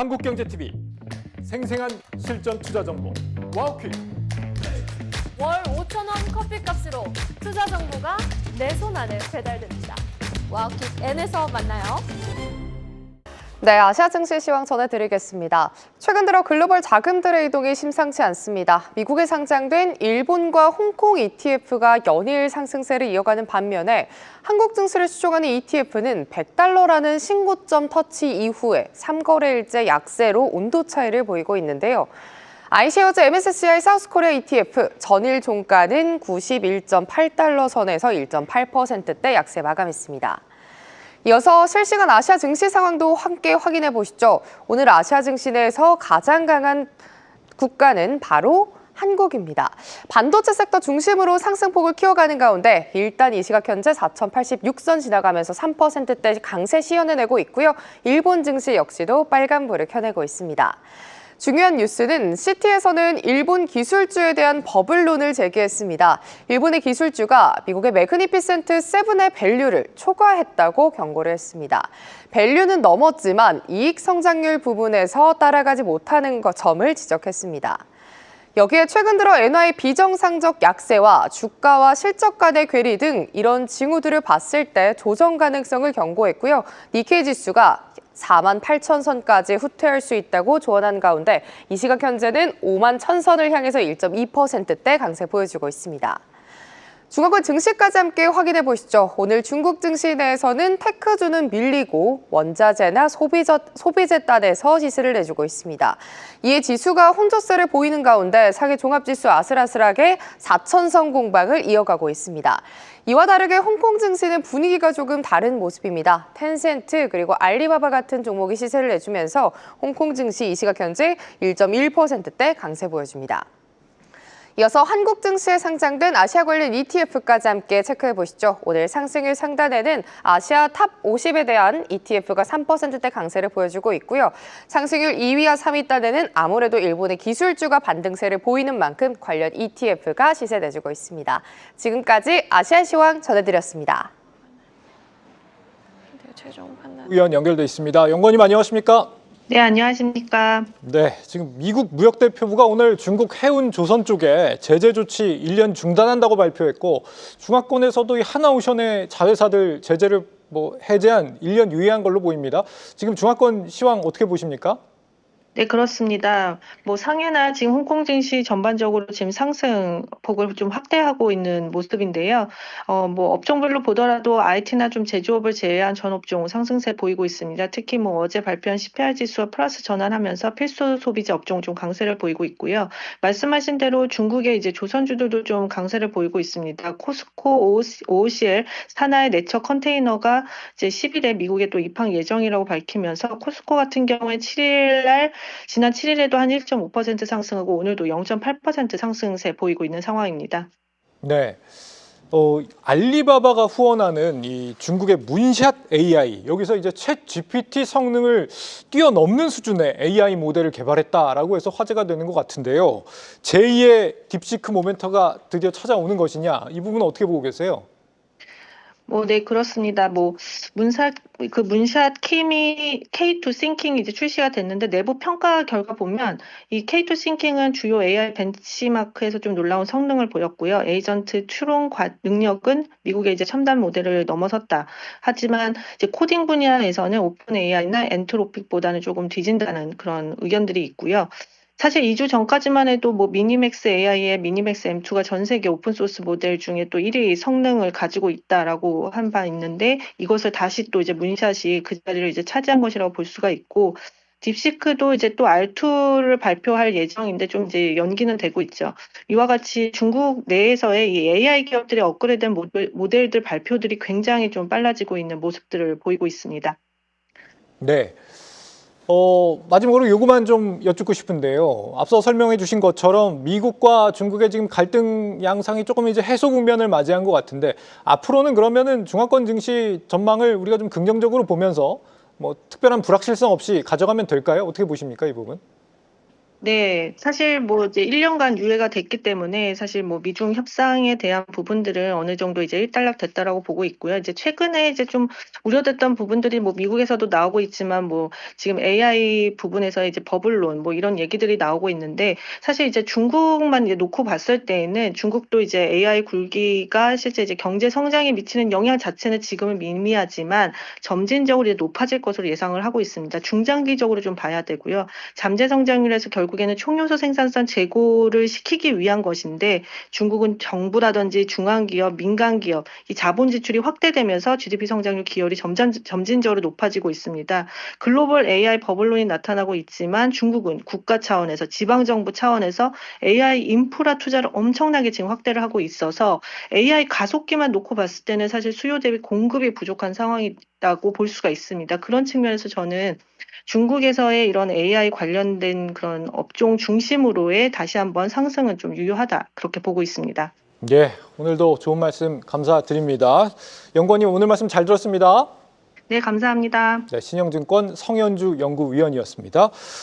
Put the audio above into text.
한국경제TV 생생한 실전 투자 정보 와우퀵. 월 5,000원 커피값으로 투자 정보가 내 손 안에 배달됩니다. 와우퀵 N에서 만나요. 네, 아시아 증시 시황 전해드리겠습니다. 최근 들어 글로벌 자금들의 이동이 심상치 않습니다. 미국에 상장된 일본과 홍콩 ETF가 연일 상승세를 이어가는 반면에 한국 증시를 추종하는 ETF는 100달러라는 신고점 터치 이후에 3거래일째 약세로 온도 차이를 보이고 있는데요. iShares MSCI 사우스코리아 ETF 전일 종가는 91.8달러 선에서 1.8%대 약세 마감했습니다. 이어서 실시간 아시아 증시 상황도 함께 확인해 보시죠. 오늘 아시아 증시 내에서 가장 강한 국가는 바로 한국입니다. 반도체 섹터 중심으로 상승폭을 키워가는 가운데 일단 이 시각 현재 4,086선 지나가면서 3%대 강세 시연해내고 있고요. 일본 증시 역시도 빨간불을 켜내고 있습니다. 중요한 뉴스는 시티에서는 일본 기술주에 대한 버블론을 제기했습니다. 일본의 기술주가 미국의 매그니피센트 7의 밸류를 초과했다고 경고를 했습니다. 밸류는 넘었지만 이익 성장률 부분에서 따라가지 못하는 점을 지적했습니다. 여기에 최근 들어 엔화의 비정상적 약세와 주가와 실적 간의 괴리 등 이런 징후들을 봤을 때 조정 가능성을 경고했고요. 니케이 지수가 48,000선까지 후퇴할 수 있다고 조언한 가운데 이 시각 현재는 51,000선을 향해서 1.2%대 강세 보여주고 있습니다. 중화권 증시까지 함께 확인해 보시죠. 오늘 중국 증시 내에서는 테크주는 밀리고 원자재나 소비재 단에서 시세를 내주고 있습니다. 이에 지수가 혼조세를 보이는 가운데 상해 종합지수 아슬아슬하게 4,000선 공방을 이어가고 있습니다. 이와 다르게 홍콩 증시는 분위기가 조금 다른 모습입니다. 텐센트 그리고 알리바바 같은 종목이 시세를 내주면서 홍콩 증시 이 시각 현재 1.1%대 강세 보여줍니다. 이어서 한국 증시에 상장된 아시아 관련 ETF까지 함께 체크해 보시죠. 오늘 상승일 상단에는 아시아 탑 50에 대한 ETF가 3%대 강세를 보여주고 있고요. 상승률 2위와 3위 단에는 아무래도 일본의 기술주가 반등세를 보이는 만큼 관련 ETF가 시세 내주고 있습니다. 지금까지 아시아 시황 전해드렸습니다. 의원 연결돼 있습니다. 연구원님 안녕하십니까? 네, 안녕하십니까. 네, 지금 미국 무역대표부가 오늘 중국 해운 조선 쪽에 제재 조치 1년 중단한다고 발표했고 중화권에서도 이 하나오션의 자회사들 제재를 해제한 1년 유예한 걸로 보입니다. 지금 중화권 시황 어떻게 보십니까? 네, 그렇습니다. 상해나 지금 홍콩 증시 전반적으로 지금 상승폭을 좀 확대하고 있는 모습인데요. 업종별로 보더라도 IT나 좀 제조업을 제외한 전 업종 상승세 보이고 있습니다. 특히 어제 발표한 CPI 지수와 플러스 전환하면서 필수 소비재 업종 좀 강세를 보이고 있고요. 말씀하신 대로 중국의 이제 조선주들도 좀 강세를 보이고 있습니다. 코스코, OOCL, 산하의 내처 컨테이너가 이제 10일에 미국에 또 입항 예정이라고 밝히면서 코스코 같은 경우에 7일 날 지난 7일에도 한 1.5% 상승하고 오늘도 0.8% 상승세 보이고 있는 상황입니다. 네, 알리바바가 후원하는 이 중국의 문샷 AI, 여기서 이제 챗 GPT 성능을 뛰어넘는 수준의 AI 모델을 개발했다라고 해서 화제가 되는 것 같은데요. 제2의 딥시크 모멘터가 드디어 찾아오는 것이냐, 이 부분은 어떻게 보고 계세요? 네, 그렇습니다. 문샷 K2 싱킹이 이제 출시가 됐는데 내부 평가 결과 보면 이 K2 싱킹은 주요 AI 벤치마크에서 좀 놀라운 성능을 보였고요. 에이전트 추론 능력은 미국의 이제 첨단 모델을 넘어섰다. 하지만 이제 코딩 분야에서는 오픈 AI나 엔트로픽보다는 조금 뒤진다는 그런 의견들이 있고요. 사실 2주 전까지만 해도 미니맥스 AI의 미니맥스 M2가 전 세계 오픈소스 모델 중에 또 1위 성능을 가지고 있다라고 한 바 있는데 이것을 다시 또 이제 문샷이 그 자리를 이제 차지한 것이라고 볼 수가 있고 딥시크도 이제 또 R2를 발표할 예정인데 좀 이제 연기는 되고 있죠. 이와 같이 중국 내에서의 이 AI 기업들의 업그레이드된 모델들 발표들이 굉장히 좀 빨라지고 있는 모습들을 보이고 있습니다. 네. 마지막으로 요거만 좀 여쭙고 싶은데요. 앞서 설명해 주신 것처럼 미국과 중국의 지금 갈등 양상이 조금 이제 해소 국면을 맞이한 것 같은데 앞으로는 그러면은 중화권 증시 전망을 우리가 좀 긍정적으로 보면서 특별한 불확실성 없이 가져가면 될까요? 어떻게 보십니까, 이 부분? 네, 사실 뭐 이제 1년간 유예가 됐기 때문에 사실 뭐 미중 협상에 대한 부분들은 어느 정도 이제 일단락됐다라고 보고 있고요. 이제 최근에 이제 좀 우려됐던 부분들이 뭐 미국에서도 나오고 있지만 뭐 지금 AI 부분에서 이제 버블론 뭐 이런 얘기들이 나오고 있는데 사실 이제 중국만 이제 놓고 봤을 때에는 중국도 이제 AI 굴기가 실제 이제 경제 성장에 미치는 영향 자체는 지금은 미미하지만 점진적으로 이제 높아질 것으로 예상을 하고 있습니다. 중장기적으로 좀 봐야 되고요. 잠재 성장률에서 결국에는 총요소 생산성 제고를 시키기 위한 것인데 중국은 정부라든지 중앙기업, 민간기업 이 자본 지출이 확대되면서 GDP 성장률 기여율이 점진적으로 높아지고 있습니다. 글로벌 AI 버블론이 나타나고 있지만 중국은 국가 차원에서 지방정부 차원에서 AI 인프라 투자를 엄청나게 지금 확대를 하고 있어서 AI 가속기만 놓고 봤을 때는 사실 수요 대비 공급이 부족한 상황이라고 볼 수가 있습니다. 그런 측면에서 저는 중국에서의 이런 AI 관련된 그런 업종 중심으로의 다시 한번 상승은 좀 유효하다. 그렇게 보고 있습니다. 예, 오늘도 좋은 말씀 감사드립니다. 연구원님 오늘 말씀 잘 들었습니다. 네, 감사합니다. 네, 신영증권 성현주 연구위원이었습니다.